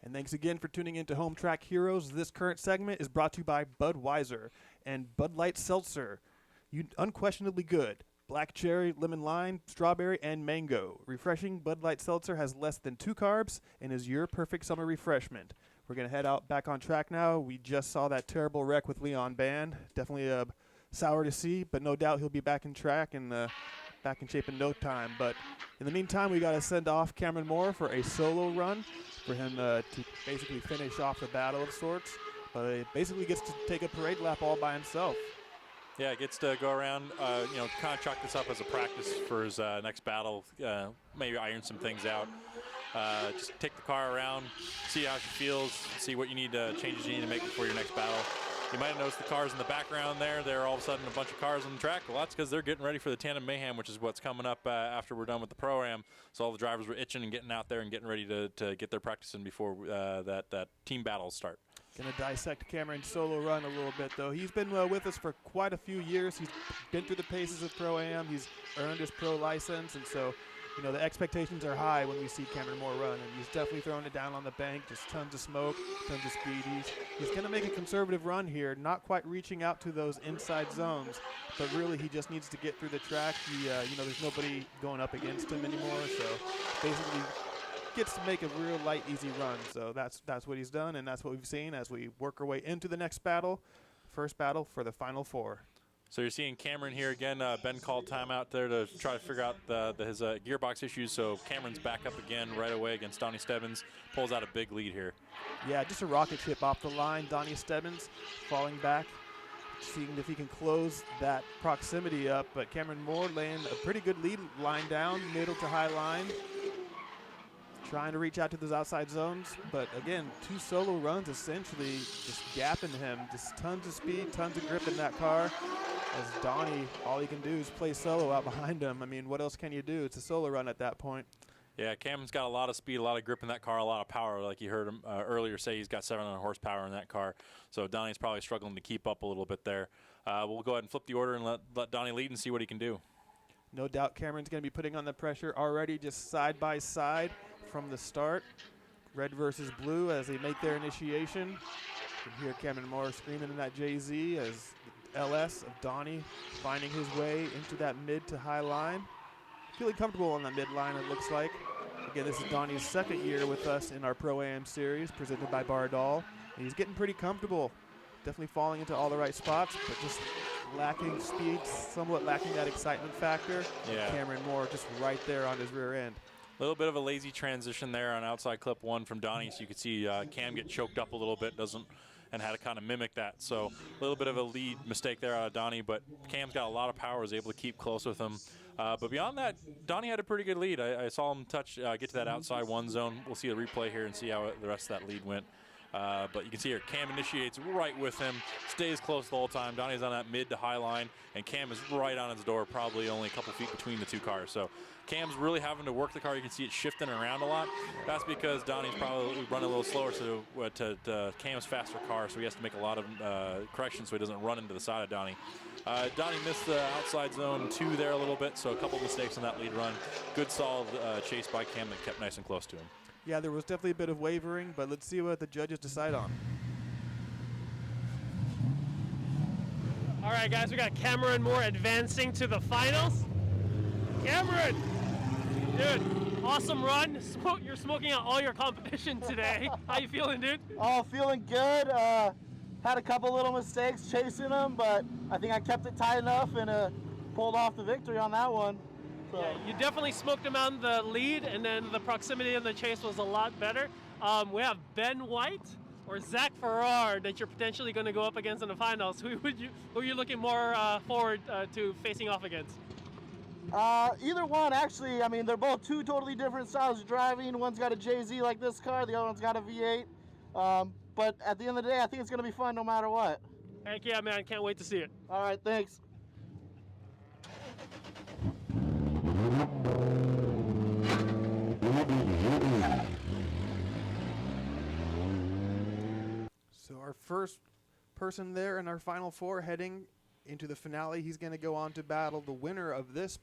And thanks again for tuning into Home Track Heroes. This current segment is brought to you by Budweiser and Bud Light Seltzer. Unquestionably good. Black cherry, lemon lime, strawberry, and mango. Refreshing Bud Light Seltzer has less than 2 carbs and is your perfect summer refreshment. We're going to head out back on track now. We just saw that terrible wreck with Leon Band. Definitely sour to see, but no doubt he'll be back in track and back in shape in no time. But in the meantime, we got to send off Cameron Moore for a solo run for him to basically finish off the battle of sorts. But he basically gets to take a parade lap all by himself. Yeah, gets to go around, kind of chalk this up as a practice for his next battle, maybe iron some things out. Just take the car around, see how she feels, see what changes you need to make before your next battle. You might have noticed the cars in the background there. There are all of a sudden a bunch of cars on the track. Well, that's because they're getting ready for the Tandem Mayhem, which is what's coming up after we're done with the Pro-Am. So all the drivers were itching and getting out there and getting ready to get their practice in before that team battles start. Going to dissect Cameron's solo run a little bit, though. He's been with us for quite a few years. He's been through the paces of Pro-Am. He's earned his pro license, and so the expectations are high when we see Cameron Moore run, and he's definitely throwing it down on the bank, just tons of smoke, tons of speed. He's going to make a conservative run here, not quite reaching out to those inside zones, but really he just needs to get through the track. There's nobody going up against him anymore, so basically gets to make a real light, easy run. So that's what he's done, and that's what we've seen as we work our way into the next battle, first battle for the Final Four. So you're seeing Cameron here again. Ben called timeout there to try to figure out his gearbox issues. So Cameron's back up again right away against Donnie Stebbins. Pulls out a big lead here. Yeah, just a rocket ship off the line. Donnie Stebbins falling back, seeing if he can close that proximity up. But Cameron Moore laying a pretty good lead line down, middle to high line. Trying to reach out to those outside zones, but again, 2 solo runs essentially just gapping him. Just tons of speed, tons of grip in that car. As Donnie, all he can do is play solo out behind him. I mean, what else can you do? It's a solo run at that point. Yeah, Cameron's got a lot of speed, a lot of grip in that car, a lot of power. Like you heard him earlier say, he's got 700 horsepower in that car. So Donnie's probably struggling to keep up a little bit there. We'll go ahead and flip the order and let Donnie lead and see what he can do. No doubt Cameron's going to be putting on the pressure already, just side by side from the start. Red versus blue as they make their initiation. You can hear Cameron Moore screaming in that JZ as the LS of Donnie finding his way into that mid to high line. Feeling comfortable on that mid line, it looks like. Again, this is Donnie's second year with us in our Pro-Am series presented by Bardal. And he's getting pretty comfortable. Definitely falling into all the right spots, but just lacking speed, somewhat lacking that excitement factor. Yeah. Cameron Moore just right there on his rear end. A little bit of a lazy transition there on outside clip 1 from Donnie, so you could see Cam get choked up a little bit, and had to kind of mimic that. So a little bit of a lead mistake there out of Donnie, but Cam's got a lot of power, was able to keep close with him. But beyond that, Donnie had a pretty good lead. I saw him get to that outside 1 zone. We'll see a replay here and see how the rest of that lead went. But you can see here, Cam initiates right with him, stays close the whole time. Donnie's on that mid to high line, and Cam is right on his door, probably only a couple feet between the 2 cars. So Cam's really having to work the car. You can see it shifting around a lot. That's because Donnie's probably running a little slower to Cam's faster car, so he has to make a lot of corrections so he doesn't run into the side of Donnie. Donnie missed the outside zone 2 there a little bit, so a couple mistakes on that lead run. Good solid chase by Cam that kept nice and close to him. Yeah, there was definitely a bit of wavering, but let's see what the judges decide on. All right, guys, we got Cameron Moore advancing to the finals. Cameron, dude, awesome run. You're smoking out all your competition today. How you feeling, dude? Oh, feeling good. Had a couple little mistakes chasing them, but I think I kept it tight enough and pulled off the victory on that one. So. Yeah, you definitely smoked him on the lead, and then the proximity in the chase was a lot better. We have Ben White or Zach Farrar that you're potentially going to go up against in the finals. Who are you looking more forward to facing off against? Either one, actually. I mean, they're both 2 totally different styles of driving. One's got a JZ like this car, the other one's got a V8. But at the end of the day, I think it's going to be fun no matter what. Heck yeah, man. Can't wait to see it. All right, thanks. So our first person there in our Final Four heading into the finale, he's going to go on to battle the winner of this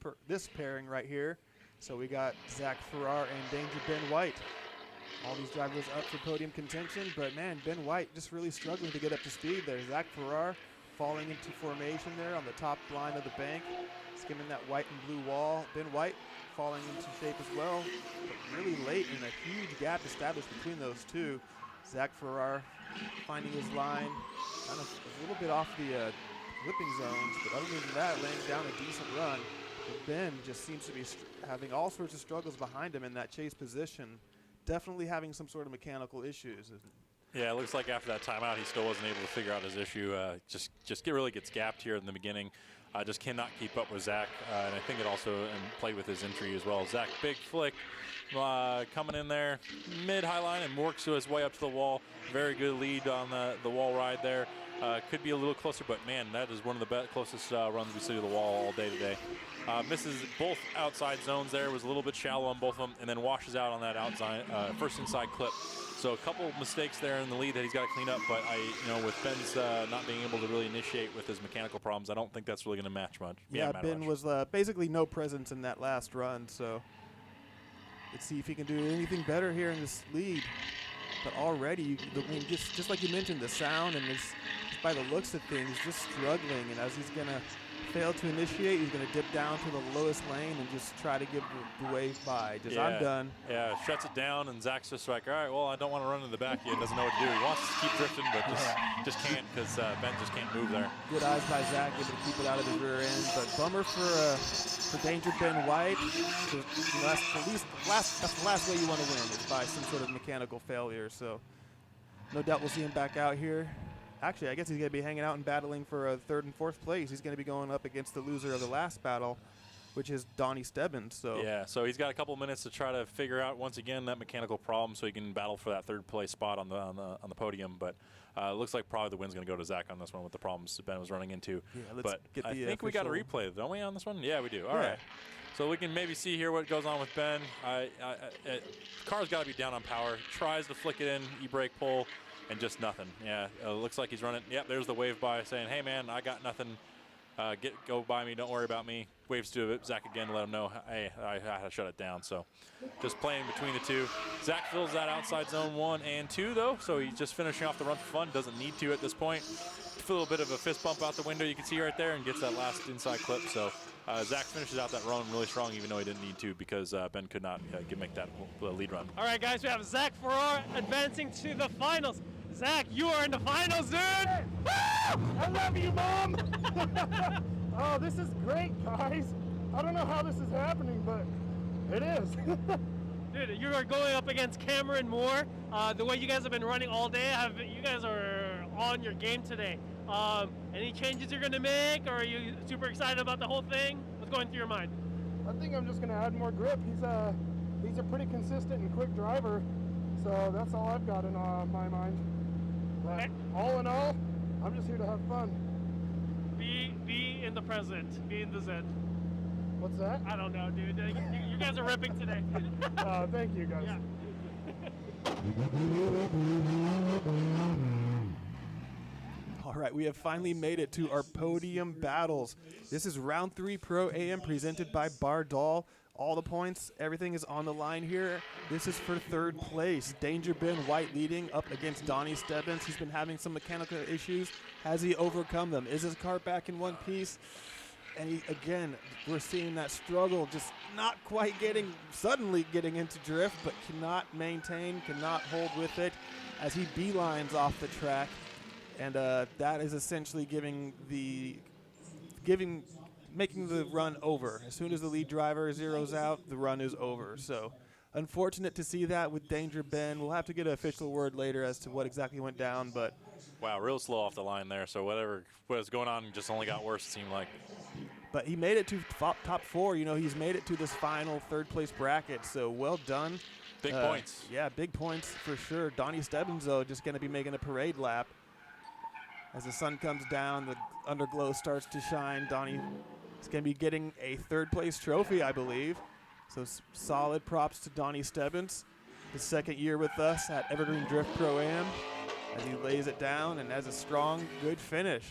pairing right here. So we got Zach Farrar and Danger Ben White. all these drivers up for podium contention, but man, Ben White just really struggling to get up to speed there. Zach Farrar falling into formation there on the top line of the bank, skimming that white and blue wall. Ben White falling into shape as well, but really late and a huge gap established between those two. Zach Farrar finding his line, kind of a little bit off the whipping zones, but other than that, laying down a decent run. But Ben just seems to be having all sorts of struggles behind him in that chase position, definitely having some sort of mechanical issues. Yeah, it looks like after that timeout, he still wasn't able to figure out his issue. Really gets gapped here in the beginning. Just cannot keep up with Zach, and I think it also played with his injury as well. Zach, big flick, coming in there, mid-high line, and works his way up to the wall. Very good lead on the wall ride there. Could be a little closer, but man, that is one of the closest runs we see to the wall all day today. Misses both outside zones there, was a little bit shallow on both of them, and then washes out on that outside first inside clip. So a couple of mistakes there in the lead that he's got to clean up, but with Ben's not being able to really initiate with his mechanical problems, I don't think that's really going to match much. Yeah, Ben was basically no presence in that last run, so let's see if he can do anything better here in this lead. But already, just like you mentioned, the sound and just by the looks of things, just struggling. And as he's going to fail to initiate, he's going to dip down to the lowest lane and just try to give the wave by. I'm done. Yeah, shuts it down, and Zach's just like, all right, well, I don't want to run in the back yet. Doesn't know what to do. He wants to keep drifting, but just can't because Ben just can't move there. Good eyes by Zach, able to keep it out of his rear end. But bummer for Danger Ben White. That's the last way you want to win is by some sort of mechanical failure. So no doubt we'll see him back out here. Actually, I guess he's going to be hanging out and battling for third and fourth place. He's going to be going up against the loser of the last battle, which is Donnie Stebbins. So yeah, so he's got a couple minutes to try to figure out once again that mechanical problem, so he can battle for that third place spot on the podium. But it looks like probably the win's going to go to Zach on this one with the problems Ben was running into. Yeah, but I think we got a replay, don't we, on this one? Yeah, we do. All right. So we can maybe see here what goes on with Ben. Car's got to be down on power. Tries to flick it in, e-brake pull, and just nothing. Yeah, looks like he's running. Yep, there's the wave by saying, hey, man, I got nothing. Go by me. Don't worry about me. Waves to Zach again to let him know, hey, I had to shut it down. So just playing between the two. Zach fills that outside zone 1 and 2, though, so he's just finishing off the run for fun. Doesn't need to at this point. A little bit of a fist bump out the window you can see right there and gets that last inside clip. So Zach finishes out that run really strong, even though he didn't need to, because Ben could not make that lead run. All right, guys, we have Zach Farrar advancing to the finals. Zach, you are in the finals, dude! Woo! I love you, Mom! Oh, this is great, guys. I don't know how this is happening, but it is. Dude, you are going up against Cameron Moore. The way you guys have been running all day, you guys are on your game today. Any changes you're going to make, or are you super excited about the whole thing? What's going through your mind? I think I'm just going to add more grip. He's a pretty consistent and quick driver, so that's all I've got in my mind. But all in all, I'm just here to have fun. Be in the present. Be in the Zen. What's that? I don't know, dude. You guys are ripping today. Thank you, guys. Yeah. all right, we have finally made it to our podium battles. This is round 3 Pro AM presented by Bardal. All the points, everything is on the line here. This is for third place. Danger Ben White leading up against Donnie Stebbins. He's been having some mechanical issues. Has he overcome them? Is his car back in one piece? And again, we're seeing that struggle, just not quite suddenly getting into drift, but cannot maintain, cannot hold with it as he beelines off the track. And that is essentially making the run over. As soon as the lead driver zeroes out, the run is over. So unfortunate to see that with Danger Ben. We'll have to get an official word later as to what exactly went down, but wow, real slow off the line there. So whatever was going on just only got worse, it seemed like. But he made it to top 4. He's made it to this final third place bracket, so well done. Big points. Yeah, big points for sure. Donnie Stebbins, though, just going to be making a parade lap. As the sun comes down, the underglow starts to shine. Donnie is going to be getting a third place trophy, I believe. So solid props to Donnie Stebbins. His second year with us at Evergreen Drift Pro-Am as he lays it down and has a strong, good finish.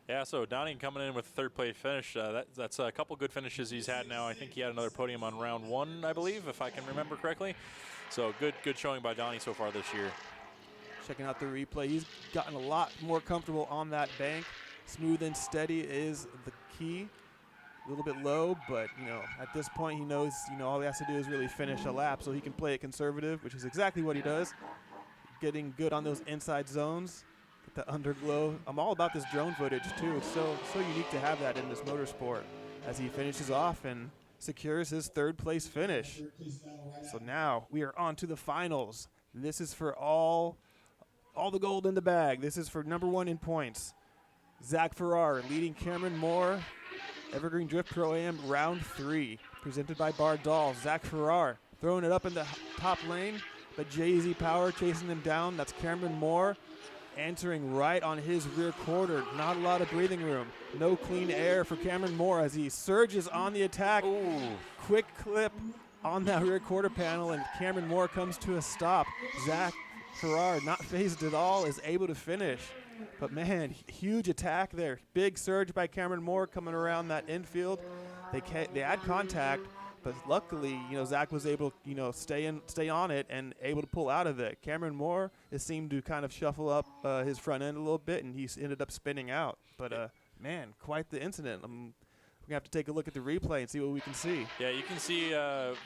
Yeah, so Donnie coming in with a third place finish. That's a couple good finishes he's had now. I think he had another podium on round 1, I believe, if I can remember correctly. So good showing by Donnie so far this year. Checking out the replay, he's gotten a lot more comfortable on that bank. Smooth and steady is the key. A little bit low, but at this point he knows all he has to do is really finish a lap, so he can play it conservative, which is exactly what he does. Getting good on those inside zones, get the underglow. I'm all about this drone footage too. It's so unique to have that in this motorsport. As he finishes off and secures his 3rd place finish. So now we are on to the finals. This is for all the gold in the bag. This is for number 1 in points. Zach Farrar leading Cameron Moore. Evergreen Drift Pro-Am round 3, presented by Bardal. Zach Farrar throwing it up in the top lane, but Jay-Z Power chasing him down. That's Cameron Moore entering right on his rear quarter. Not a lot of breathing room. No clean air for Cameron Moore as he surges on the attack. Ooh. Quick clip on that rear quarter panel, and Cameron Moore comes to a stop. Zach Farrar, not phased at all, is able to finish. But man, huge attack there. Big surge by Cameron Moore coming around that infield. They had contact, but luckily, Zach was able, stay on it and able to pull out of it. Cameron Moore, it seemed to kind of shuffle up his front end a little bit, and he ended up spinning out. But man, quite the incident. We're going to have to take a look at the replay and see what we can see. Yeah, you can see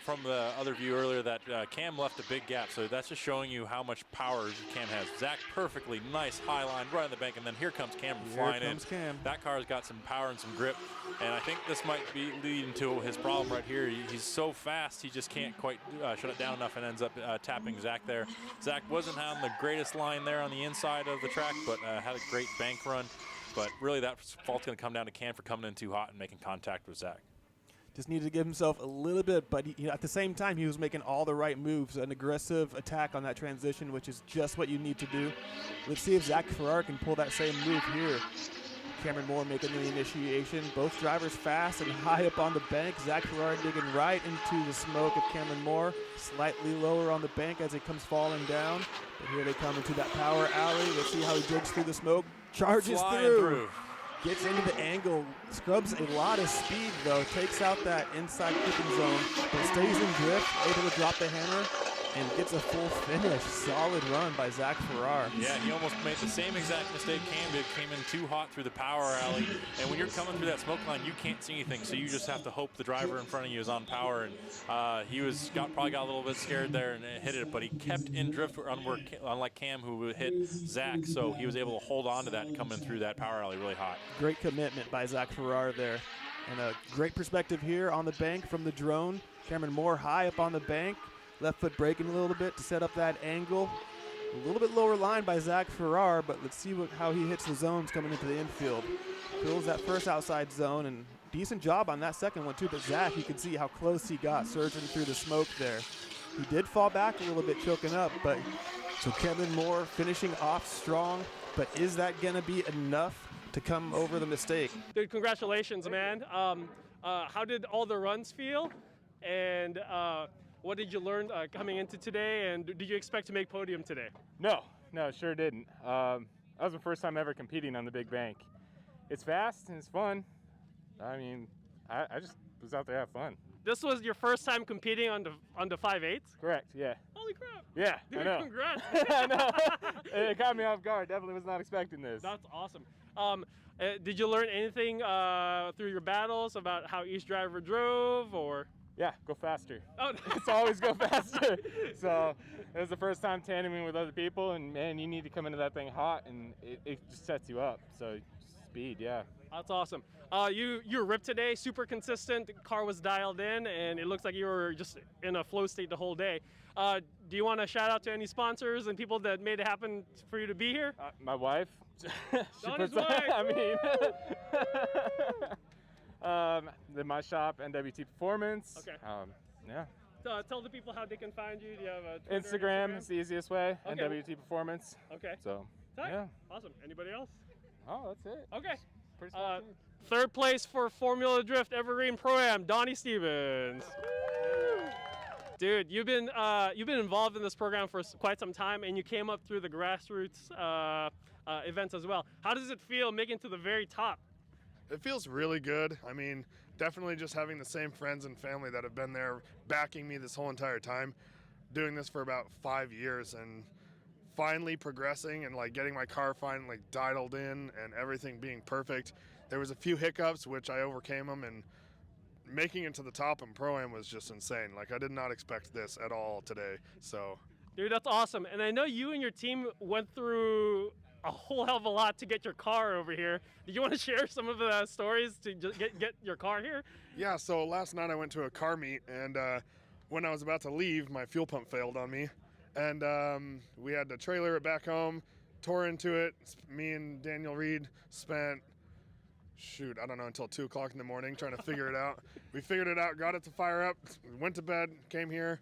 from the other view earlier that Cam left a big gap, so that's just showing you how much power Cam has. Zach perfectly, nice high line right on the bank, and then here comes Cam flying in. Cam. That car's got some power and some grip, and I think this might be leading to his problem right here. He's so fast, he just can't quite shut it down enough and ends up tapping Zach there. Zach wasn't having the greatest line there on the inside of the track, but had a great bank run. But really, that fault's going to come down to Cam for coming in too hot and making contact with Zach. Just needed to give himself a little bit, but at the same time, he was making all the right moves. An aggressive attack on that transition, which is just what you need to do. Let's see if Zach Farrar can pull that same move here. Cameron Moore making the initiation. Both drivers fast and high up on the bank. Zach Farrar digging right into the smoke of Cameron Moore. Slightly lower on the bank as it comes falling down. But here they come into that power alley. Let's see how he digs through the smoke. Charges through. Gets into the angle. Scrubs a lot of speed, though. Takes out that inside clipping zone. But stays in drift. Able to drop the hammer. And gets a full finish. Solid run by Zach Farrar. Yeah, he almost made the same exact mistake Cam did. Came in too hot through the power alley. And when you're coming through that smoke line, you can't see anything. So you just have to hope the driver in front of you is on power. And he probably got a little bit scared there and hit it. But he kept in drift, unlike Cam, who hit Zach. So he was able to hold on to that and come in through that power alley really hot. Great commitment by Zach Farrar there. And a great perspective here on the bank from the drone. Cameron Moore high up on the bank. Left foot braking a little bit to set up that angle. A little bit lower line by Zach Farrar, but let's see how he hits the zones coming into the infield. Fills that first outside zone, and decent job on that second one too, but Zach, you can see how close he got surging through the smoke there. He did fall back a little bit choking up, but so Kevin Moore finishing off strong, but is that gonna be enough to come over the mistake? Dude, congratulations, man. How did all the runs feel? And what did you learn coming into today, and did you expect to make podium today? No, sure didn't. That was the first time ever competing on the big bank. It's fast and it's fun. I mean, I just was out there to have fun. This was your first time competing on the 5/8? Correct, yeah. Holy crap. Yeah, Dude, I know. Congrats. I know. It caught me off guard. Definitely was not expecting this. That's awesome. Did you learn anything through your battles about how each driver drove, or? Yeah, go faster. Oh. It's always go faster. So it was the first time tandeming with other people, and man, you need to come into that thing hot, and it just sets you up. So speed, yeah. That's awesome. You were ripped today, super consistent. The car was dialed in, and it looks like you were just in a flow state the whole day. Do you want to shout out to any sponsors and people that made it happen for you to be here? My wife. Donnie's wife. I mean, my shop, NWT Performance. Okay. Yeah. Tell the people how they can find you. Do you have a Twitter, Instagram is the easiest way. Okay. NWT Performance. Okay. So. Tight. Yeah. Awesome. Anybody else? Oh, that's it. Okay. Pretty small team. Third place for Formula Drift Evergreen Pro-Am, Donnie Stevens. Dude, you've been involved in this program for quite some time, and you came up through the grassroots events as well. How does it feel making it to the very top? It feels really good. I mean, definitely just having the same friends and family that have been there backing me this whole entire time. doing this for about 5 years and finally progressing and like getting my car finally like dialed in and everything being perfect. There was a few hiccups which I overcame them, and making it to the top in Pro-Am was just insane. Like, I did not expect this at all today. So Dude, that's awesome. And I know you and your team went through a whole hell of a lot to get your car over here. Do you want to share some of the stories to just get your car here? yeah, so last night I went to a car meet, and when I was about to leave, my fuel pump failed on me. And we had to trailer it back home, tore into it. Me and Daniel Reed spent, I don't know, until 2 o'clock in the morning trying to figure it out. We figured it out, got it to fire up, went to bed, came here,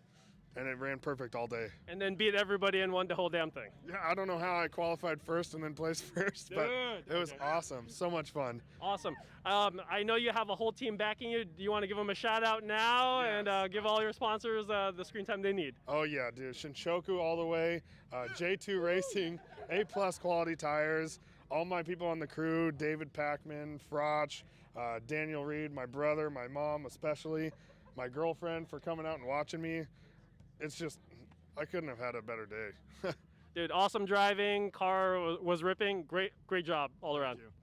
and it ran perfect all day. And then beat everybody and won the whole damn thing. Yeah, I don't know how I qualified first and then placed first, but Dude, it was awesome. So much fun. Awesome. I know you have a whole team backing you. Do you want to give them a shout out now and give all your sponsors the screen time they need? Oh yeah, dude. Shinshoku all the way, J2 Racing, A+ quality tires, all my people on the crew, David Packman, Frotch, Daniel Reed, my brother, my mom especially, my girlfriend for coming out and watching me. It's just, I couldn't have had a better day. Dude, awesome driving. Car was ripping. Great job all around. Thank you.